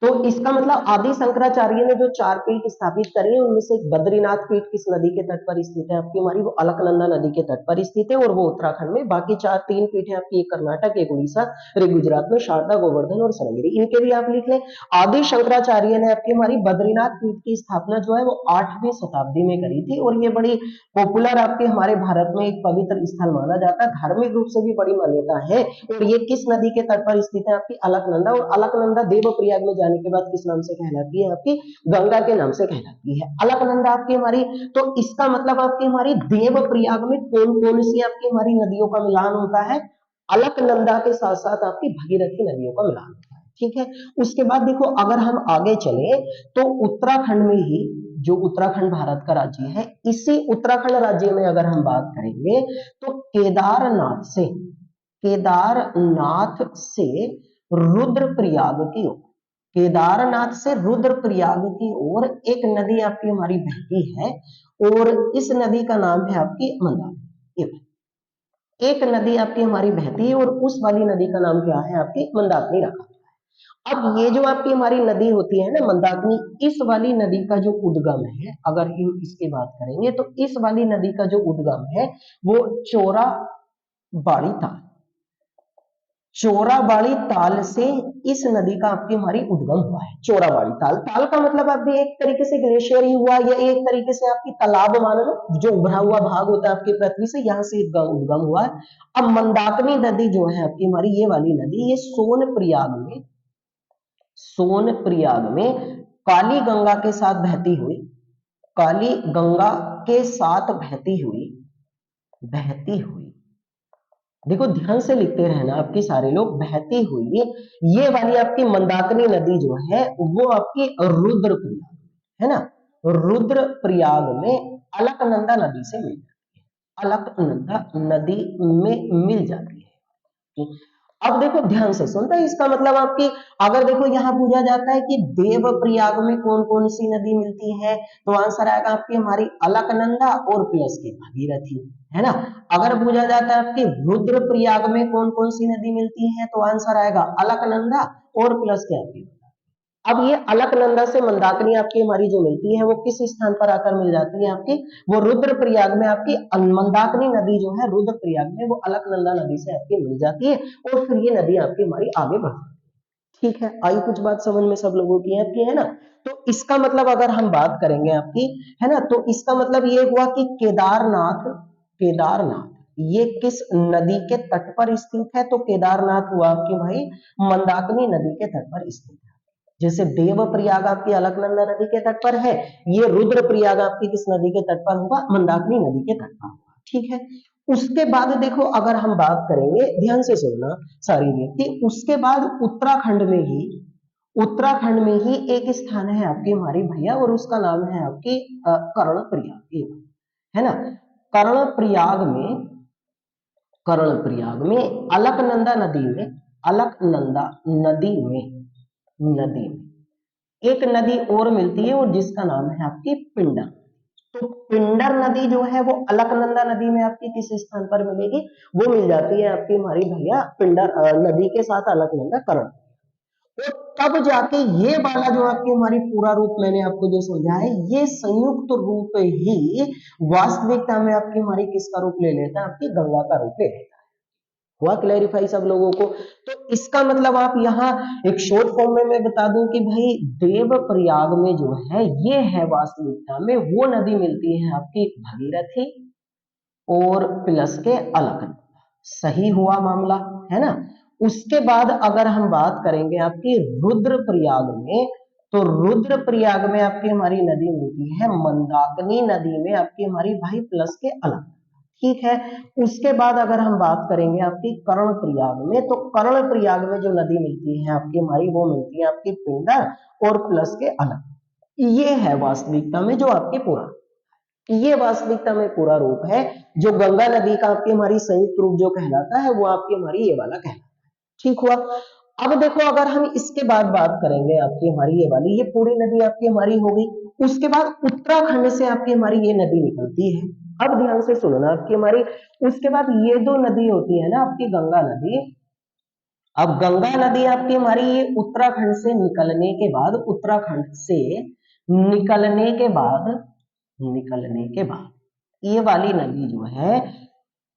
तो इसका मतलब आदि शंकराचार्य ने जो 4 पीठ स्थापित करी है उनमें से एक बद्रीनाथ पीठ किस नदी के तट पर स्थित है आपकी हमारी, वो अलकनंदा नदी के तट पर स्थित है, और वो उत्तराखंड में। बाकी 3 पीठें आपकी, एक कर्नाटक, एक उड़ीसा और एक गुजरात में, शारदा, गोवर्धन और श्रृंगेरी, इनके भी आप लिख लें। आदि शंकराचार्य ने आपकी हमारी बद्रीनाथ पीठ की स्थापना जो है वो 8वीं शताब्दी में करी थी, और ये बड़ी पॉपुलर आपके हमारे भारत में एक पवित्र स्थल माना जाता है, धार्मिक रूप से भी बड़ी मान्यता है। और ये किस नदी के तट पर स्थित है आपकी, अलकनंदा। और अलकनंदा देवप्रयाग में जाने के बाद किस नाम से कहलाती है आपकी, गंगा के नाम से कहलाती है अलकनंदा आपकी हमारी। तो इसका मतलब आपकी हमारी देवप्रयाग में कौन कौन सी आपकी हमारी नदियों का मिलान होता है, अलकनंदा के साथ साथ आपकी भगीरथी नदियों का मिलान होता है, ठीक है। उसके बाद देखो अगर हम आगे चले तो उत्तराखंड में ही, जो उत्तराखंड भारत का राज्य है, इसी उत्तराखंड राज्य में अगर हम बात करेंगे तो केदारनाथ से, केदारनाथ से रुद्रप्रयाग की ओर, केदारनाथ से रुद्रप्रयाग की ओर एक नदी आपकी हमारी बहती है, और इस नदी का नाम है आपकी मंदाकिनी। एक नदी आपकी हमारी बहती है और उस वाली नदी का नाम क्या है आपकी, मंदाकिनी रखा। अब ये जो आपकी हमारी नदी होती है ना मंदाकिनी, इस वाली नदी का जो उद्गम है, अगर हम इसकी बात करेंगे तो इस वाली नदी का जो उद्गम है वो चोराबाड़ी ताल, चोराबाड़ी ताल से इस नदी का आपकी हमारी उद्गम हुआ है। चोराबाड़ी ताल, ताल का मतलब आपकी एक तरीके से ग्लेशियर ही हुआ, या एक तरीके से आपकी तालाब मान लो, जो उभरा हुआ भाग होता है आपकी पृथ्वी से, यहाँ से उद्गम हुआ है। अब मंदाकिनी नदी जो है आपकी हमारी ये वाली नदी, ये सोनप्रयाग में काली गंगा के साथ बहती हुई, काली गंगा के साथ बहती हुई, देखो ध्यान से लिखते रहना आपके सारे लोग, बहती हुई ये वाली आपकी मंदाकिनी नदी जो है वो आपकी रुद्रप्रयाग है ना, रुद्रप्रयाग में अलकनंदा नदी से मिल जाती है, अलकनंदा नदी में मिल जाती है। अब देखो ध्यान से सुनता है, इसका मतलब आपकी, अगर देखो यहाँ पूछा जाता है कि देव प्रयाग में कौन कौन सी नदी मिलती है, तो आंसर आएगा आपकी हमारी अलकनंदा और प्लस की भागीरथी, है ना। अगर पूछा जाता है आपकी रुद्र प्रयाग में कौन कौन सी नदी मिलती है, तो आंसर आएगा अलकनंदा और प्लस के आपकी। अब ये अलकनंदा से मंदाकिनी आपकी हमारी जो मिलती है वो किस स्थान पर आकर मिल जाती है आपकी, वो रुद्रप्रयाग में आपकी मंदाकिनी नदी जो है रुद्रप्रयाग में वो अलकनंदा नदी से आपकी मिल जाती है, और फिर ये नदी आपकी हमारी आगे बढ़ती है। ठीक है, आई कुछ बात समझ में सब लोगों की आपकी, है ना। तो इसका मतलब अगर हम बात करेंगे आपकी, है ना, तो इसका मतलब ये हुआ कि केदारनाथ ये किस नदी के तट पर स्थित है, तो केदारनाथ हुआ आपकी भाई मंदाकिनी नदी के तट पर स्थित है। जैसे देव प्रयाग आपकी अलकनंदा नदी के तट पर है, ये रुद्र प्रयाग आपकी किस नदी के तट पर होगा, मंदाकिनी नदी के तट पर होगा। ठीक है, उसके बाद देखो अगर हम बात करेंगे, ध्यान से सुनना सारी व्यक्ति, उसके बाद उत्तराखंड में ही एक स्थान है आपकी हमारी भैया, और उसका नाम है आपकी कर्णप्रयाग, है ना। कर्णप्रयाग में अलकनंदा नदी में एक नदी और मिलती है, और जिसका नाम है आपकी पिंडर। तो पिंडर नदी जो है वो अलकनंदा नदी में आपकी किस स्थान पर मिलेगी, वो मिल जाती है आपकी हमारी भैया पिंडर नदी के साथ अलकनंदा कर्ण। तो तब जाके ये वाला जो आपकी हमारी पूरा रूप मैंने आपको जो समझा है, ये संयुक्त रूप ही वास्तविकता में आपकी हमारी किसका रूप ले लेता है, आपकी गंगा का रूप ले लेता है। हुआ क्लैरिफाई सब लोगों को। तो इसका मतलब आप यहाँ एक शॉर्ट फॉर्म में मैं बता दूं कि भाई देव प्रयाग में जो है ये है वास्तविकता में वो नदी मिलती है आपकी भागीरथी और प्लस के अलकनंदा। सही हुआ मामला, है ना। उसके बाद अगर हम बात करेंगे आपकी रुद्रप्रयाग में, तो रुद्रप्रयाग में आपकी हमारी नदी मिलती है मंदाकिनी नदी में आपकी हमारी भाई प्लस के अलकनंदा। ठीक है, उसके बाद अगर हम बात करेंगे आपकी कर्णप्रयाग में, तो कर्णप्रयाग में जो नदी मिलती है आपकी हमारी, वो मिलती है आपकी पिंडर और प्लस के अलग। ये है वास्तविकता में जो आपके पूरा, ये वास्तविकता में पूरा रूप है जो गंगा नदी का आपकी हमारी संयुक्त रूप जो कहलाता है, वो आपकी हमारी ये वाला कहलाता है। ठीक हुआ। अब देखो अगर हम इसके बाद बात करेंगे आपकी हमारी ये वाली, ये पूरी नदी आपकी हमारी होगी। उसके बाद उत्तराखंड से आपकी हमारी ये नदी निकलती है। अब ध्यान से सुनना आपकी हमारी, उसके बाद ये दो नदी होती है ना आपकी गंगा नदी। अब गंगा नदी आपकी हमारी ये उत्तराखंड से निकलने के बाद, उत्तराखंड से निकलने के बाद ये वाली नदी जो है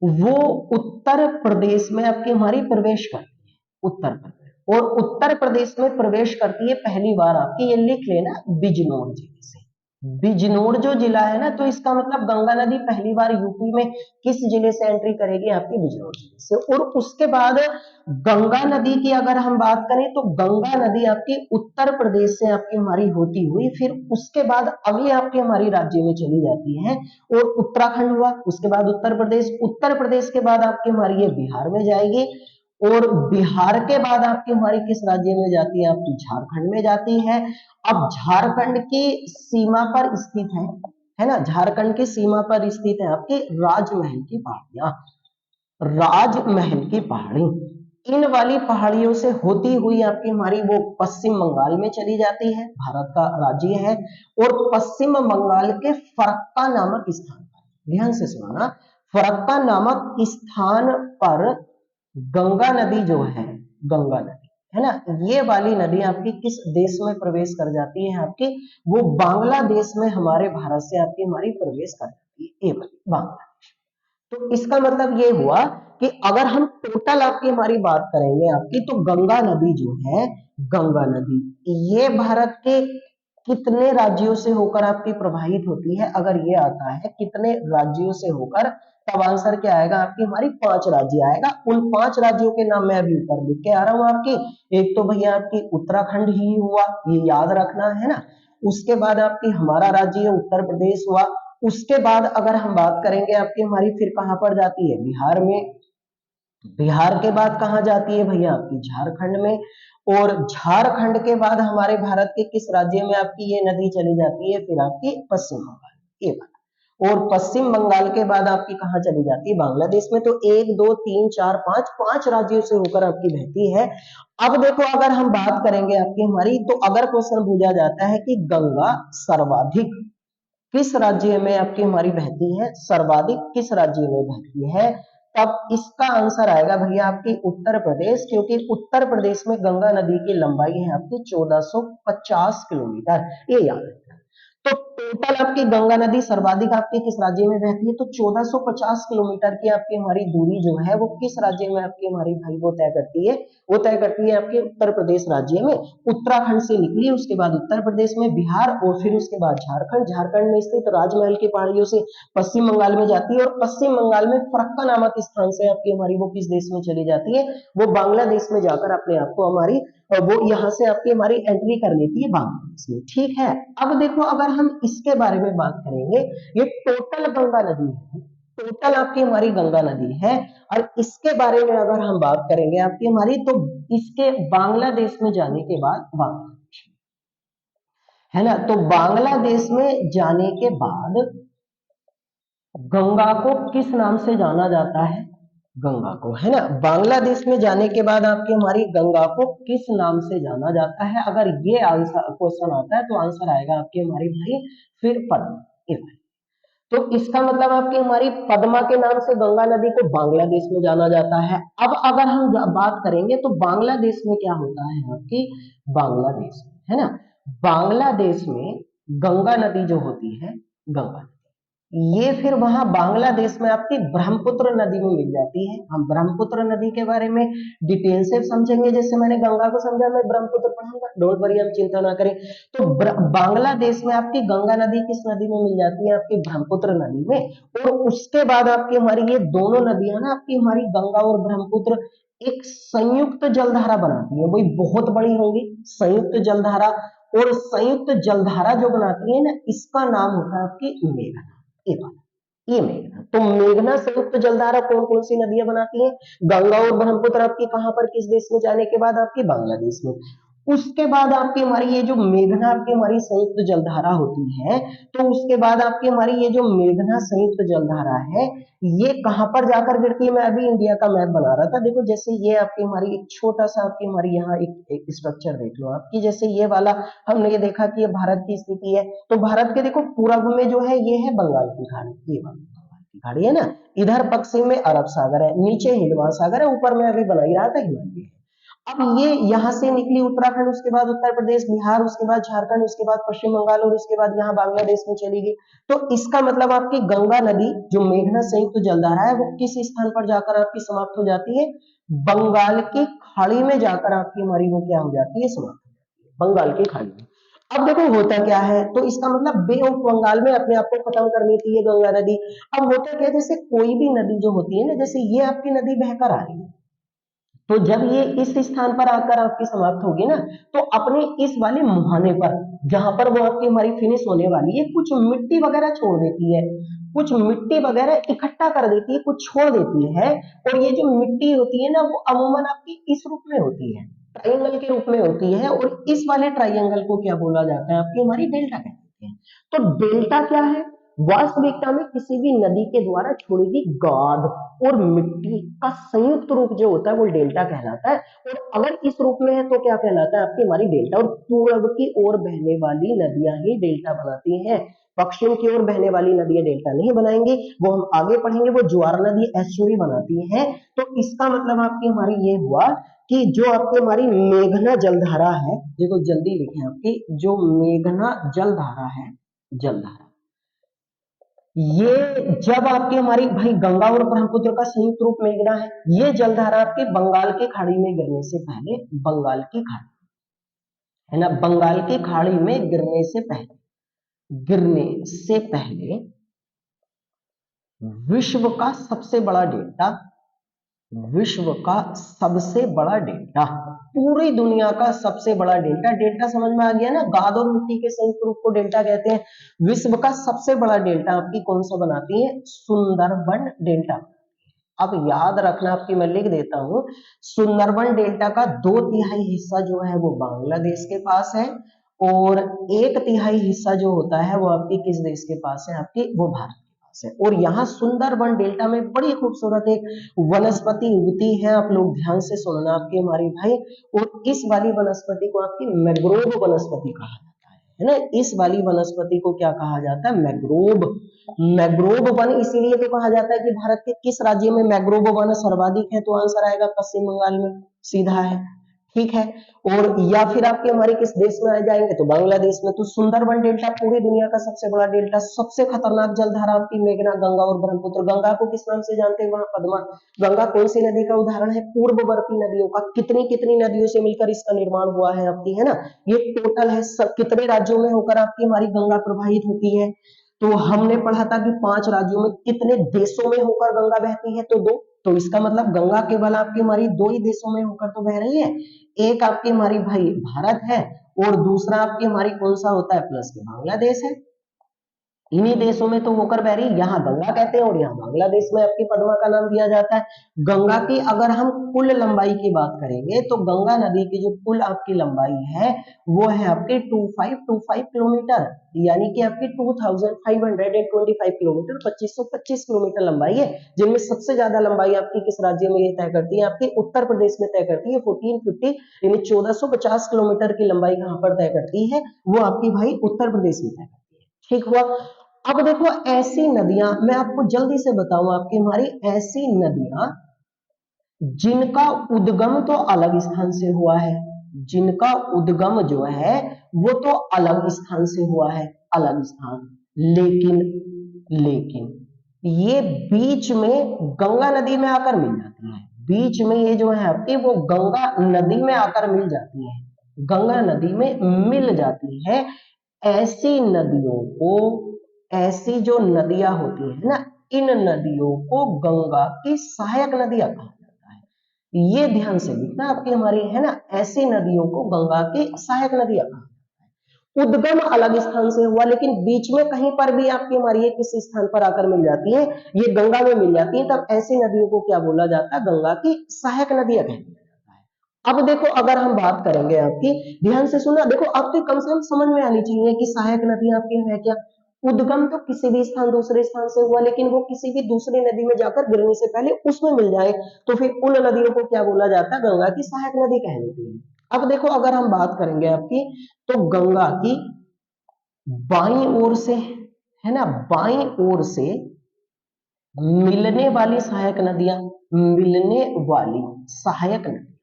वो उत्तर प्रदेश में आपकी हमारी प्रवेश करती है, उत्तर प्रदेश, और उत्तर प्रदेश में प्रवेश करती है पहली बार आपकी, ये लिख लेना, बिजनौर जिले से। बिजनौर जो जिला है ना, तो इसका मतलब गंगा नदी पहली बार यूपी में किस जिले से एंट्री करेगी, आपकी बिजनौर जिले से। और उसके बाद गंगा नदी की अगर हम बात करें, तो गंगा नदी आपकी उत्तर प्रदेश से आपकी हमारी होती हुई फिर उसके बाद अगले आपके हमारी राज्य में चली जाती है, और उत्तराखंड हुआ, उसके बाद उत्तर प्रदेश के बाद आपकी हमारी ये बिहार में जाएगी, और बिहार के बाद आपकी हमारी किस राज्य में जाती है, आपकी झारखंड में जाती है। अब झारखंड की सीमा पर स्थित है ना, झारखंड की सीमा पर स्थित है आपकी राजमहल की पहाड़ियां, राजमहल की पहाड़ी। इन वाली पहाड़ियों से होती हुई आपकी हमारी वो पश्चिम बंगाल में चली जाती है, भारत का राज्य है, और पश्चिम बंगाल के फरक्का नामक स्थान पर, ध्यान से सुनना, फरक्का नामक स्थान पर गंगा नदी जो है, गंगा नदी है ना, ये वाली नदी आपकी किस देश में प्रवेश कर जाती है आपकी, वो बांग्लादेश में हमारे भारत से आपकी हमारी प्रवेश कर जाती है, ये वाली बांग्लादेश। तो इसका मतलब ये हुआ कि अगर हम टोटल आपकी हमारी बात करेंगे आपकी, तो गंगा नदी जो है, गंगा नदी ये भारत के कितने राज्यों से होकर आपकी प्रवाहित होती है, अगर ये आता है कितने राज्यों से होकर, तब आंसर क्या आएगा आपकी हमारी 5 राज्य आएगा। उन 5 राज्यों के नाम मैं अभी ऊपर लिख के आ रहा हूं आपकी। एक तो भैया आपकी उत्तराखंड ही हुआ, ये याद रखना है ना। उसके बाद आपकी हमारा राज्य उत्तर प्रदेश हुआ। उसके बाद अगर हम बात करेंगे आपकी हमारी, फिर कहां पर जाती है, बिहार में। बिहार के बाद कहां जाती है भैया आपकी, झारखंड में। और झारखंड के बाद हमारे भारत के किस राज्य में आपकी ये नदी चली जाती है, फिर आपकी पश्चिम बंगाल, ये बात। और पश्चिम बंगाल के बाद आपकी कहां चली जाती है, बांग्लादेश में। तो 1 2 3 4 5 5 राज्यों से होकर आपकी बहती है। अब देखो अगर हम बात करेंगे आपकी हमारी, तो अगर क्वेश्चन पूछा जाता है कि गंगा सर्वाधिक किस राज्य में आपकी हमारी बहती है, सर्वाधिक किस राज्य में बहती है, तब इसका आंसर आएगा भैया आपकी उत्तर प्रदेश, क्योंकि उत्तर प्रदेश में गंगा नदी की लंबाई है आपकी 1450 किलोमीटर, ये याद रखना। तो टोटल आपकी गंगा नदी सर्वाधिक आपके किस राज्य में बहती है, तो 1450 किलोमीटर की आपकी हमारी दूरी जो है वो किस राज्य में आपकी हमारी भाई वो तय करती है, वो तय करती है आपके उत्तर प्रदेश राज्य में। उत्तराखंड से निकली, उसके बाद उत्तर प्रदेश में, बिहार, और फिर उसके बाद झारखंड। झारखंड में स्थित राजमहल की पहाड़ियों से पश्चिम बंगाल में जाती है, और पश्चिम बंगाल में फरक्का नामक स्थान से आपकी हमारी वो किस देश में चली जाती है, वो बांग्लादेश में जाकर अपने आप को हमारी वो यहाँ से आपकी हमारी एंट्री कर लेती है बांग्लादेश में। ठीक है, अब देखो अगर हम इसके बारे में बात करेंगे, ये टोटल गंगा नदी है, टोटल आपकी हमारी गंगा नदी है। और इसके बारे में अगर हम बात करेंगे आपकी हमारी, तो इसके बांग्लादेश में जाने के बाद, बांग्लादेश है ना, तो बांग्लादेश में जाने के बाद गंगा को किस नाम से जाना जाता है, गंगा को, है ना, बांग्लादेश में जाने के बाद आपकी हमारी गंगा को किस नाम से जाना जाता है, अगर ये आंसर क्वेश्चन आता है तो आंसर आएगा आपके हमारी भाई फिर पद्मा। तो इसका मतलब आपकी हमारी पद्मा के नाम से गंगा नदी को बांग्लादेश में जाना जाता है। अब अगर हम बात करेंगे तो बांग्लादेश में क्या होता है आपकी, बांग्लादेश है ना, बांग्लादेश में गंगा नदी जो होती है, गंगा, ये फिर वहां बांग्लादेश में आपकी ब्रह्मपुत्र नदी में मिल जाती है। हम ब्रह्मपुत्र नदी के बारे में डिटेल से समझेंगे, जैसे मैंने गंगा को समझा, मैं ब्रह्मपुत्र पढ़ूंगा, डोंट वरी, हम चिंता ना करें। तो बांग्लादेश में आपकी गंगा नदी किस नदी में मिल जाती है, आपकी ब्रह्मपुत्र नदी में। और उसके बाद आपकी हमारी ये दोनों नदियां ना आपकी हमारी गंगा और ब्रह्मपुत्र एक संयुक्त जलधारा बनाती है, वही बहुत बड़ी होंगी संयुक्त जलधारा। और संयुक्त जलधारा जो बनाती है ना, इसका नाम होता है आपकी मेघना, ये मेघना। तो मेघना संयुक्त जलधारा कौन कौन सी नदियां बनाती हैं, गंगा और ब्रह्मपुत्र आपकी कहां पर, किस देश में जाने के बाद, आपकी बांग्लादेश में। उसके बाद आपकी हमारी ये जो मेघना आपकी हमारी संयुक्त जलधारा होती है, तो उसके बाद आपकी हमारी ये जो मेघना संयुक्त जलधारा है, ये कहां पर जाकर गिरती है। मैं अभी इंडिया का मैप बना रहा था, देखो जैसे ये आपकी हमारी एक छोटा सा आपकी हमारी यहाँ एक स्ट्रक्चर देख लो आपकी, जैसे ये वाला हमने ये देखा कि ये भारत की स्थिति है। तो भारत के देखो पूर्व में जो है ये है बंगाल की खाड़ी, ये वाली बंगाल की खाड़ी है ना, इधर पश्चिम में अरब सागर है, नीचे हिंद महासागर है, ऊपर में अभी बना ही रहा था हिमालय है। अब ये यहाँ से निकली उत्तराखंड, उसके बाद उत्तर प्रदेश, बिहार, उसके बाद झारखंड, उसके बाद पश्चिम बंगाल, और उसके बाद यहाँ बांग्लादेश में चली गई। तो इसका मतलब आपकी गंगा नदी जो मेघना संयुक्त जलधारा है, वो किस स्थान पर जाकर आपकी समाप्त हो जाती है, बंगाल की खाड़ी में जाकर आपकी हमारी वो क्या हो जाती है, समाप्त हो जाती है बंगाल की खाड़ी में। अब देखो होता क्या है, तो इसका मतलब बे ऑफ बंगाल में अपने आप को खत्म कर लेती है गंगा नदी। अब होता क्या है, जैसे कोई भी नदी जो होती है ना, जैसे ये आपकी नदी बहकर आ रही है, तो जब ये इस स्थान पर आकर आपकी समाप्त होगी ना, तो अपने इस वाले मुहाने पर, जहां पर वो आपकी हमारी फिनिश होने वाली है, कुछ मिट्टी वगैरह छोड़ देती है, कुछ मिट्टी वगैरह इकट्ठा कर देती है, कुछ छोड़ देती है। और ये जो मिट्टी होती है ना, वो अमूमन आपकी इस रूप में होती है, ट्राइंगल के रूप में होती है। और इस वाले ट्राइंगल को क्या बोला जाता है, आपकी हमारी डेल्टा कहते हैं। तो डेल्टा क्या है, वास्तविकता में किसी भी नदी के द्वारा छोड़ी गई गाद और मिट्टी का संयुक्त रूप जो होता है वो डेल्टा कहलाता है। और अगर इस रूप में है तो क्या कहलाता है, आपकी हमारी डेल्टा। और पूर्व की ओर बहने वाली नदियां ही डेल्टा बनाती हैं, पश्चिम की ओर बहने वाली नदियां डेल्टा नहीं बनाएंगी, वो हम आगे पढ़ेंगे। वो ज्वार नदी एस्चुरी बनाती है। तो इसका मतलब आपकी हमारी ये हुआ कि जो आपकी हमारी मेघना जलधारा है, देखो जल्दी लिखें, आपकी जो मेघना जलधारा है, जलधारा, ये जब आपकी हमारी भाई गंगा और ब्रह्मपुत्र का संयुक्त रूप मेघना है, ये जलधारा आपके बंगाल की खाड़ी में गिरने से पहले, बंगाल की खाड़ी है ना, बंगाल की खाड़ी में गिरने से पहले, गिरने से पहले विश्व का सबसे बड़ा डेल्टा, विश्व का सबसे बड़ा डेल्टा, पूरी दुनिया का सबसे बड़ा डेल्टा, डेल्टा समझ में आ गया ना, गाद और मिट्टी के संयुक्त रूप को डेल्टा कहते हैं। विश्व का सबसे बड़ा डेल्टा आपकी कौन सा बनाती है? सुंदरबन डेल्टा। अब याद रखना, आपकी मैं लिख देता हूं, सुंदरबन डेल्टा का 2/3 हिस्सा जो है वो बांग्लादेश के पास है, और 1/3 हिस्सा जो होता है वो आपकी किस देश के पास है? आपकी वो भारत के पास है। और यहाँ सुंदरबन डेल्टा में बड़ी खूबसूरत एक वनस्पति उगती है, आप लोग ध्यान से सुनना आपके हमारी भाई, और इस वाली वनस्पति को आपकी मैंग्रोव वनस्पति कहा जाता है ना। इस वाली वनस्पति को क्या कहा जाता है? मैंग्रोव। मैंग्रोव वन इसीलिए तो कहा जाता है कि भारत के किस राज्य में मैंग्रोव वन सर्वाधिक है? तो आंसर आएगा पश्चिम बंगाल में, सीधा है, ठीक है। और या फिर आपके हमारे किस देश में आ जाएंगे? तो बांग्लादेश में। तो सुंदरबन डेल्टा पूरी दुनिया का सबसे बड़ा डेल्टा, सबसे खतरनाक जलधारा आपकी मेघना, गंगा और ब्रह्मपुत्र। गंगा को किस नाम से जानते हैं? वहां पद्मा। गंगा कौन सी नदी का उदाहरण है? पूर्ववर्ती नदियों का। कितनी कितनी नदियों से मिलकर इसका निर्माण हुआ है आपकी, है ना। ये टोटल है, सब कितने राज्यों में होकर आपकी हमारी गंगा प्रवाहित होती है? तो हमने पढ़ा था कि 5 राज्यों में। कितने देशों में होकर गंगा बहती है? तो 2। तो इसका मतलब गंगा केवल आपकी हमारी 2 ही देशों में होकर तो बह रही है। एक आपकी हमारी भाई भारत है, और दूसरा आपकी हमारी कौन सा होता है? प्लस के बांग्लादेश है। इन्हीं देशों में तो होकर बह रही, यहाँ गंगा कहते हैं और यहाँ बांग्लादेश में आपकी पद्मा का नाम दिया जाता है। गंगा की अगर हम कुल लंबाई की बात करेंगे तो गंगा नदी की जो कुल आपकी लंबाई है वो है आपकी 2525 किलोमीटर, यानी कि आपकी 2525 किलोमीटर, 2525 किलोमीटर लंबाई है। जिनमें सबसे ज्यादा लंबाई आपकी किस राज्य में ये तय करती है? आपकी उत्तर प्रदेश में तय करती है। 1450 यानी 1450 किलोमीटर की लंबाई कहां पर तय करती है? वो आपकी भाई उत्तर प्रदेश में तय करती है। ठीक हुआ। अब देखो, ऐसी नदियां मैं आपको जल्दी से बताऊं, आपकी हमारी ऐसी नदियां जिनका उद्गम तो अलग स्थान से हुआ है, जिनका उद्गम जो है वो तो अलग स्थान से हुआ है, अलग स्थान, लेकिन लेकिन ये बीच में गंगा नदी में आकर मिल जाती है। बीच में ये जो है आपकी वो गंगा नदी में आकर मिल जाती है, गंगा नदी में मिल जाती है। ऐसी नदियों को, ऐसी जो नदियां होती है ना, इन नदियों को गंगा की सहायक नदियां कहा जाता है। ये ध्यान से लिखना आपकी हमारी, है ना, ऐसी नदियों को गंगा की सहायक नदियां कहा जाता है। उद्गम अलग स्थान से हुआ, लेकिन बीच में कहीं पर भी आपकी हमारी ये किसी स्थान पर आकर मिल जाती है, ये गंगा में मिल जाती है, तब ऐसी नदियों को क्या बोला जाता है? गंगा की सहायक नदियां कहती है। अब देखो, अगर हम बात करेंगे आपकी, ध्यान से सुनना, देखो आपके कम से कम समझ में आनी चाहिए कि सहायक नदी आपकी है क्या। उद्गम तो किसी भी स्थान, दूसरे स्थान से हुआ, लेकिन वो किसी भी दूसरी नदी में जाकर गिरने से पहले उसमें मिल जाए, तो फिर उन नदियों को क्या बोला जाता है? गंगा की सहायक नदी कह देती है। अब देखो, अगर हम बात करेंगे आपकी, तो गंगा की बाईं ओर से, है ना, बाईं ओर से मिलने वाली सहायक नदियां, मिलने वाली सहायक नदी,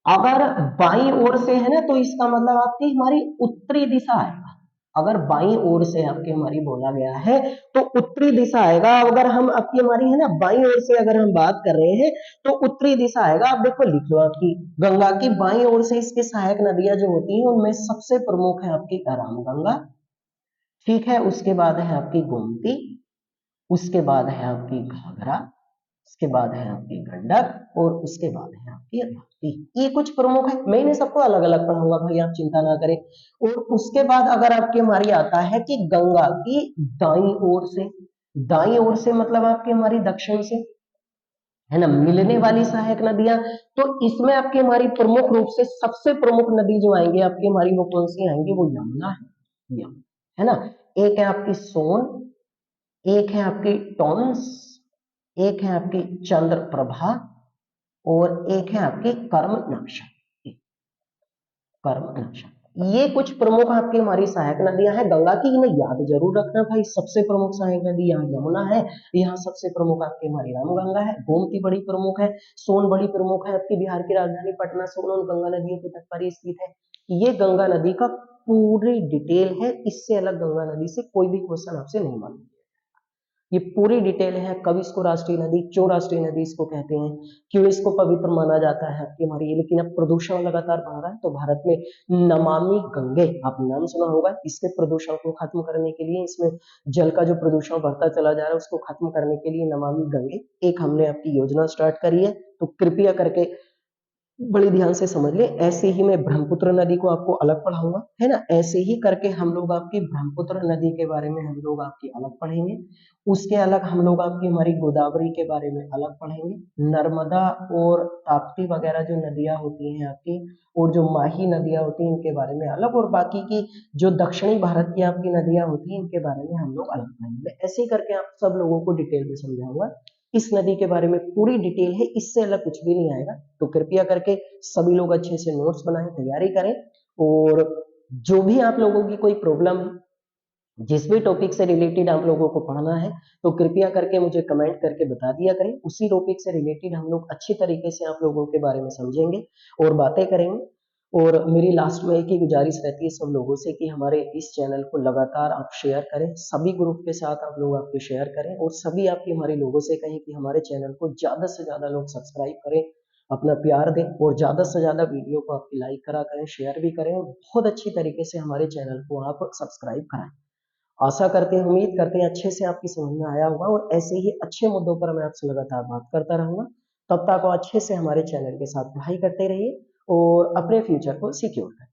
अगर बाईं ओर से है ना, तो इसका मतलब आपकी हमारी उत्तरी दिशा आएगा। अगर बाईं ओर से आपकी हमारी बोला गया है तो उत्तरी दिशा आएगा। अगर हम आपकी हमारी, है ना, बाईं ओर से अगर हम बात कर रहे हैं तो उत्तरी दिशा आएगा। आप देखो, लिख लो, आपकी गंगा की बाईं ओर से इसकी सहायक नदियां जो होती हैं उनमें सबसे प्रमुख है आपकी रामगंगा, ठीक है। उसके बाद है आपकी गोमती, उसके बाद है आपकी घाघरा, उसके बाद है आपकी गंडक, और उसके बाद है आपकी राप्ती। ये कुछ प्रमुख है, मैं इन्हें सबको अलग अलग पढ़ाऊंगा भाई, आप चिंता ना करें। और उसके बाद अगर आपकी हमारी आता है कि गंगा की दाईं ओर से, दाईं ओर से मतलब आपकी हमारी दक्षिण से, है ना, मिलने वाली सहायक नदियां, तो इसमें आपकी हमारी प्रमुख रूप से सबसे प्रमुख नदी जो आएंगी आपकी हमारी, वो कौन सी आएंगी? वो यमुना है, यमुना, है ना। एक है आपकी सोन, एक है आपकी टॉन्स, एक है आपकी चंद्र प्रभा, और एक है आपकी कर्म नक्शा, कर्म नक्शा। ये कुछ प्रमुख आपकी हमारी सहायक नदियां हैं। गंगा की इन्हें याद जरूर रखना भाई, सबसे प्रमुख सहायक नदी यहाँ यमुना है, यहाँ सबसे प्रमुख आपकी हमारी रामगंगा है, गोमती बड़ी प्रमुख है, सोन बड़ी प्रमुख है, आपकी बिहार की राजधानी पटना सोन और गंगा नदियों के तट पर ही स्थित है। ये गंगा नदी का पूरी डिटेल है, इससे अलग गंगा नदी से कोई भी क्वेश्चन आपसे नहीं मालूम। ये पूरी डिटेल है, कब इसको राष्ट्रीय नदी, क्यों राष्ट्रीय नदी इसको कहते हैं, क्यों इसको पवित्र माना जाता है आपकी हमारी। लेकिन अब प्रदूषण लगातार बढ़ रहा है, तो भारत में नमामि गंगे, आपने नाम सुना होगा, इसके प्रदूषण को खत्म करने के लिए, इसमें जल का जो प्रदूषण बढ़ता चला जा रहा है उसको खत्म करने के लिए नमामि गंगे एक हमने आपकी योजना स्टार्ट करी है। तो कृपया करके बड़े ध्यान से समझ ले। ऐसे ही मैं ब्रह्मपुत्र नदी को आपको अलग पढ़ाऊंगा, है ना, ऐसे ही करके हम लोग आपकी ब्रह्मपुत्र नदी के बारे में हम लोग आपकी अलग पढ़ेंगे। उसके अलग हम लोग आपकी हमारी गोदावरी के बारे में अलग पढ़ेंगे, नर्मदा और ताप्ती वगैरह जो नदियां होती हैं आपकी, और जो माही नदियां होती हैं इनके बारे में अलग, और बाकी की जो दक्षिणी भारत की आपकी नदियां होती हैं इनके बारे में हम लोग अलग पढ़ेंगे। ऐसे ही करके आप सब लोगों को डिटेल में समझाऊंगा। इस नदी के बारे में पूरी डिटेल है, इससे अलग कुछ भी नहीं आएगा। तो कृपया करके सभी लोग अच्छे से नोट्स बनाएं, तैयारी करें, और जो भी आप लोगों की कोई प्रॉब्लम है, जिस भी टॉपिक से रिलेटेड आप लोगों को पढ़ना है, तो कृपया करके मुझे कमेंट करके बता दिया करें। उसी टॉपिक से रिलेटेड हम लोग अच्छी तरीके से आप लोगों के बारे में समझेंगे और बातें करेंगे। और मेरी लास्ट में एक ही गुजारिश रहती है सब लोगों से कि हमारे इस चैनल को लगातार आप शेयर करें, सभी ग्रुप के साथ आप लोग आपके शेयर करें, और सभी आपके हमारे लोगों से कहें कि हमारे चैनल को ज्यादा से ज्यादा लोग सब्सक्राइब करें, अपना प्यार दें, और ज्यादा से ज्यादा वीडियो को आपकी लाइक करा करें, शेयर भी करें, और बहुत अच्छी तरीके से हमारे चैनल को आप सब्सक्राइब कराएं। आशा करते हैं, उम्मीद करते हैं अच्छे से आपकी समझ में आया होगा, और ऐसे ही अच्छे मुद्दों पर मैं आपसे लगातार बात करता रहूंगा। तब तक आप अच्छे से हमारे चैनल के साथ पढ़ाई करते रहिए और अपने फ्यूचर को सिक्योर करें।